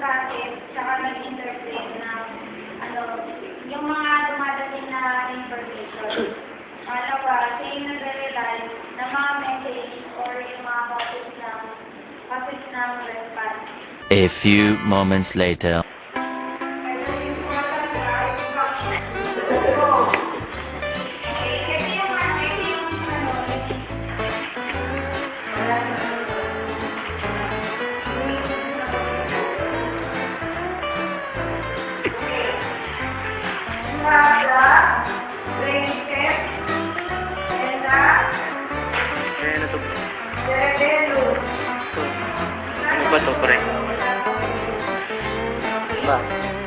nag-process, saka nag-interpret ng, ano, yung mga dumadating na information. Pangalawa, siya yung nagre-rely ng mga message or yung mga copies ng response. A few moments later. Ano ba ito, pre? Ba?